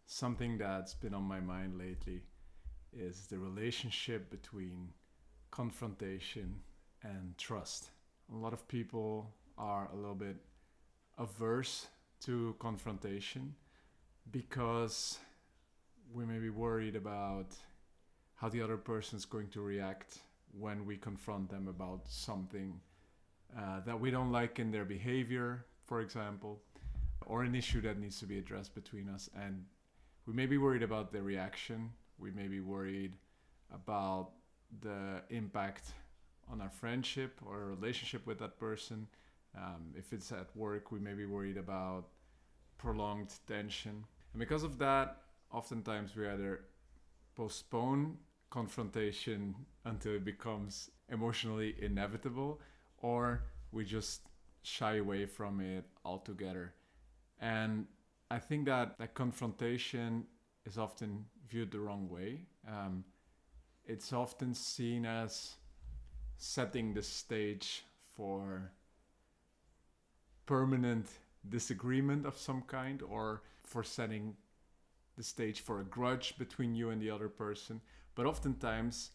Something that's been on my mind lately is the relationship between confrontation and trust. A lot of people are a little bit averse to confrontation because we may be worried about how the other person is going to react when we confront them about something that we don't like in their behavior, for example, or an issue that needs to be addressed between us. And we may be worried about the reaction. We may be worried about the impact on our friendship or relationship with that person. If it's at work, we may be worried about prolonged tension. And because of that, oftentimes we either postpone confrontation until it becomes emotionally inevitable, or we just shy away from it altogether. And I think that confrontation is often viewed the wrong way. It's often seen as setting the stage for permanent disagreement of some kind, or for setting the stage for a grudge between you and the other person. But oftentimes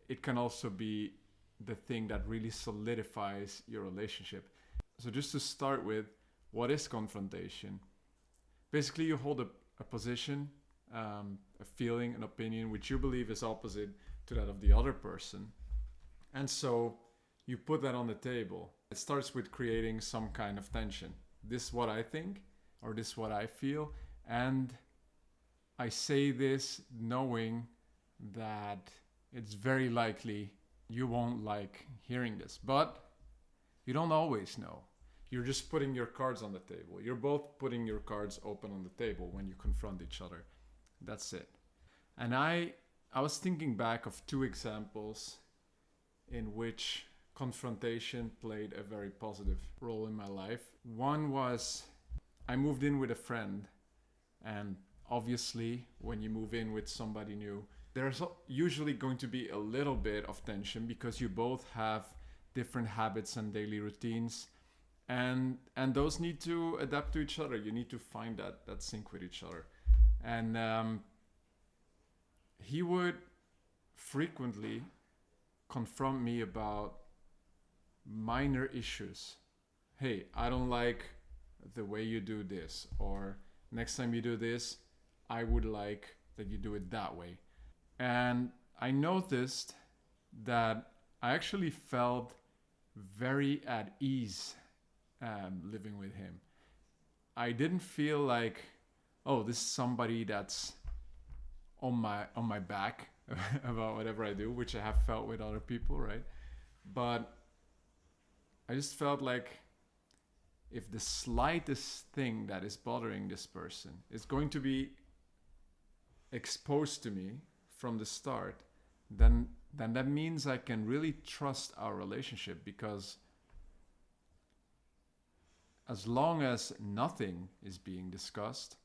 it can also be the thing that really solidifies your relationship. So just to start with, what is confrontation? Basically, you hold a position, a feeling, an opinion which you believe is opposite to that of the other person. And so you put that on the table. It starts with creating some kind of tension. This is what I think, or this is what I feel. And I say this knowing that it's very likely you won't like hearing this. But you don't always know. You're just putting your cards on the table. You're both putting your cards open on the table when you confront each other. That's it. And I was thinking back of two examples in which confrontation played a very positive role in my life. One was I moved in with a friend, and obviously when you move in with somebody new, there's usually going to be a little bit of tension because you both have different habits and daily routines, and those need to adapt to each other. You need to find that sync with each other. And he would frequently confront me about minor issues. Hey, I don't like the way you do this, or next time you do this, I would like that you do it that way. And I noticed that I actually felt very at ease living with him. I didn't feel like, oh, this is somebody that's on my back about whatever I do, which I have felt with other people, right? But I just felt like if the slightest thing that is bothering this person is going to be exposed to me from the start, then that means I can really trust our relationship, because as long as nothing is being discussed,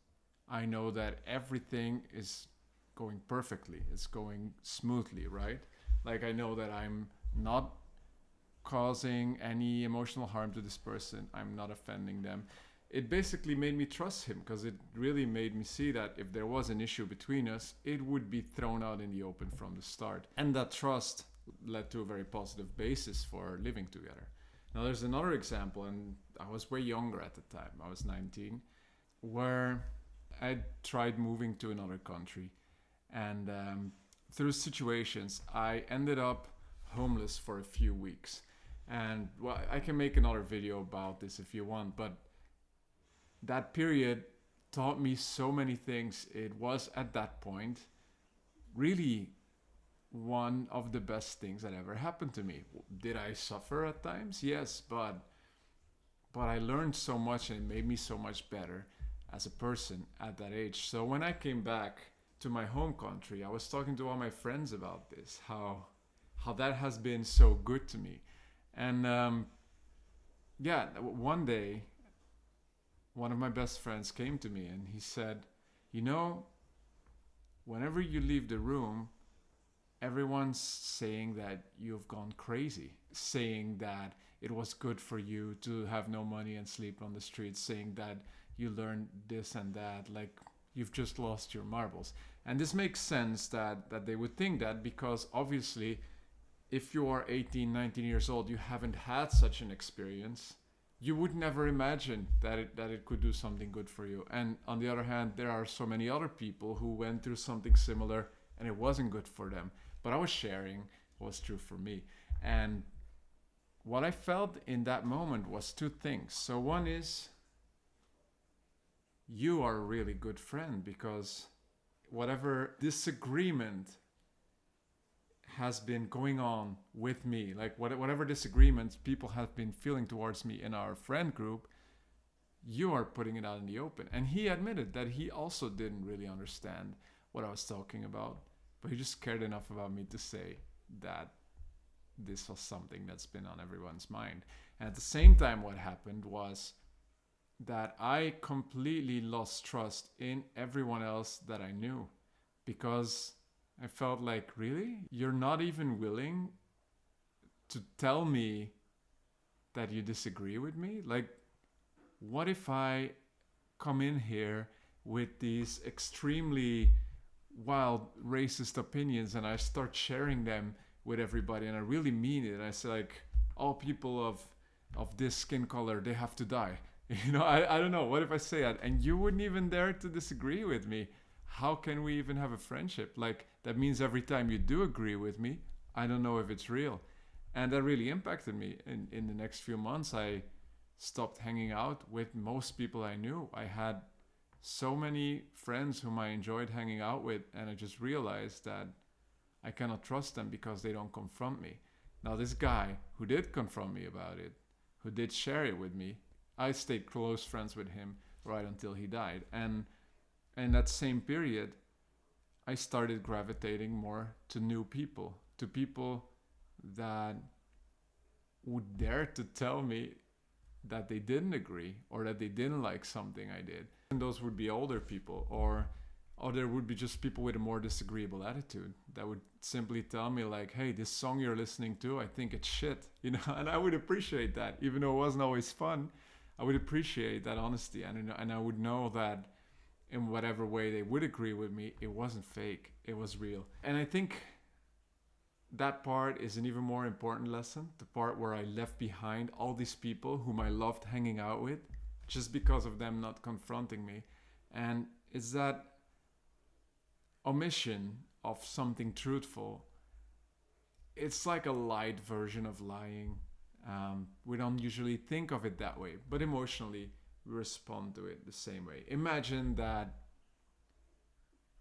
I know that everything is going perfectly. It's going smoothly, right? Like, I know that I'm not causing any emotional harm to this person. I'm not offending them. It basically made me trust him, because it really made me see that if there was an issue between us, it would be thrown out in the open from the start. And that trust led to a very positive basis for living together. Now, there's another example, and I was way younger at the time. I was 19, where I tried moving to another country. And through situations, I ended up homeless for a few weeks. And well, I can make another video about this if you want, but that period taught me so many things. It was at that point really one of the best things that ever happened to me. Did I suffer at times? Yes, but I learned so much, and it made me so much better as a person at that age. So when I came back to my home country, I was talking to all my friends about this, how that has been so good to me. And one day, one of my best friends came to me and he said, you know, whenever you leave the room, everyone's saying that you've gone crazy, saying that it was good for you to have no money and sleep on the streets, saying that you learned this and that. Like, you've just lost your marbles. And this makes sense that they would think that, because obviously if you are 18, 19 years old, you haven't had such an experience, you would never imagine that it could do something good for you. And on the other hand, there are so many other people who went through something similar and it wasn't good for them. But I was sharing what was true for me. And what I felt in that moment was two things. So one is, you are a really good friend, because whatever disagreement has been going on with me, like whatever disagreements people have been feeling towards me in our friend group, you are putting it out in the open. And he admitted that he also didn't really understand what I was talking about, but he just cared enough about me to say that this was something that's been on everyone's mind. And at the same time, what happened was that I completely lost trust in everyone else that I knew, because I felt like, really? You're not even willing to tell me that you disagree with me? Like, what if I come in here with these extremely wild racist opinions and I start sharing them with everybody, and I really mean it, and I say like, all people of this skin color, they have to die. You know, I don't know. What if I say that and you wouldn't even dare to disagree with me? How can we even have a friendship? Like, that means every time you do agree with me, I don't know if it's real. And that really impacted me. In the next few months, I stopped hanging out with most people I knew. I had so many friends whom I enjoyed hanging out with, and I just realized that I cannot trust them because they don't confront me. Now, this guy who did confront me about it, who did share it with me, I stayed close friends with him right until he died. And in that same period, I started gravitating more to new people, to people that would dare to tell me that they didn't agree or that they didn't like something I did. And those would be older people, or there would be just people with a more disagreeable attitude that would simply tell me like, hey, this song you're listening to, I think it's shit, you know. And I would appreciate that, even though it wasn't always fun. I would appreciate that honesty, and I would know that in whatever way they would agree with me, it wasn't fake, it was real. And I think that part is an even more important lesson, the part where I left behind all these people whom I loved hanging out with just because of them not confronting me. And it's that omission of something truthful. It's like a light version of lying. We don't usually think of it that way, but emotionally we respond to it the same way. Imagine that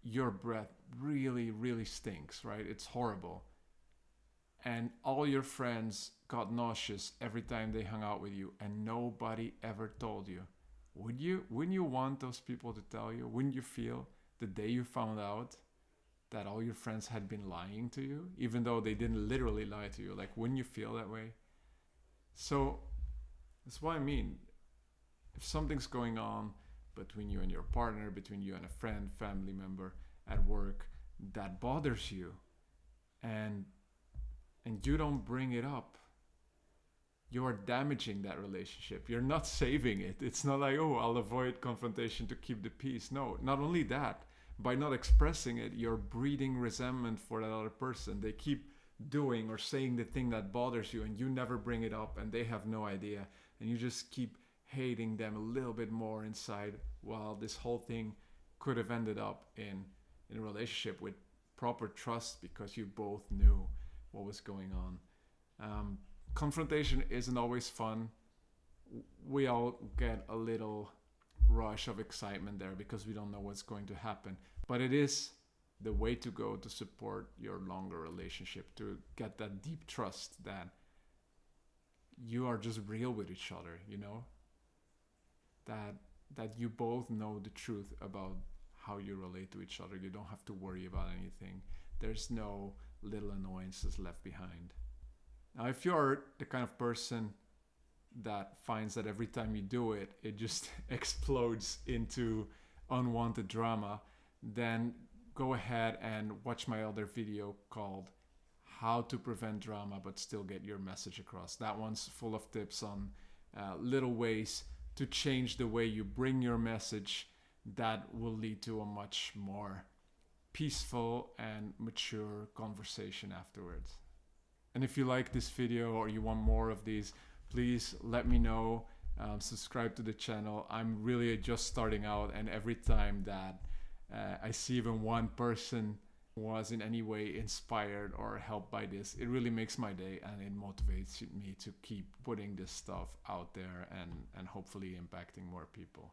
your breath really, really stinks, right? It's horrible. And all your friends got nauseous every time they hung out with you, and nobody ever told you. Wouldn't you want those people to tell you? Wouldn't you feel the day you found out that all your friends had been lying to you, even though they didn't literally lie to you? Like, wouldn't you feel that way? So that's what I mean. If something's going on between you and your partner, between you and a friend, family member, at work, that bothers you, and you don't bring it up, you're damaging that relationship. You're not saving it. It's not like, oh, I'll avoid confrontation to keep the peace. No, not only that, by not expressing it, you're breeding resentment for that other person. They keep doing or saying the thing that bothers you, and you never bring it up, and they have no idea, and you just keep hating them a little bit more inside, while this whole thing could have ended up in a relationship with proper trust because you both knew what was going on. Confrontation isn't always fun. We all get a little rush of excitement there because we don't know what's going to happen, but it is the way to go to support your longer relationship, to get that deep trust that you are just real with each other, you know, that you both know the truth about how you relate to each other. You don't have to worry about anything. There's no little annoyances left behind. Now, if you're the kind of person that finds that every time you do it, it just explodes into unwanted drama, then go ahead and watch my other video called How to Prevent Drama But Still Get Your Message Across. That one's full of tips on little ways to change the way you bring your message that will lead to a much more peaceful and mature conversation afterwards. And if you like this video or you want more of these, please let me know. Subscribe to the channel. I'm really just starting out, and every time that I see even one person was in any way inspired or helped by this, it really makes my day, and it motivates me to keep putting this stuff out there and hopefully impacting more people.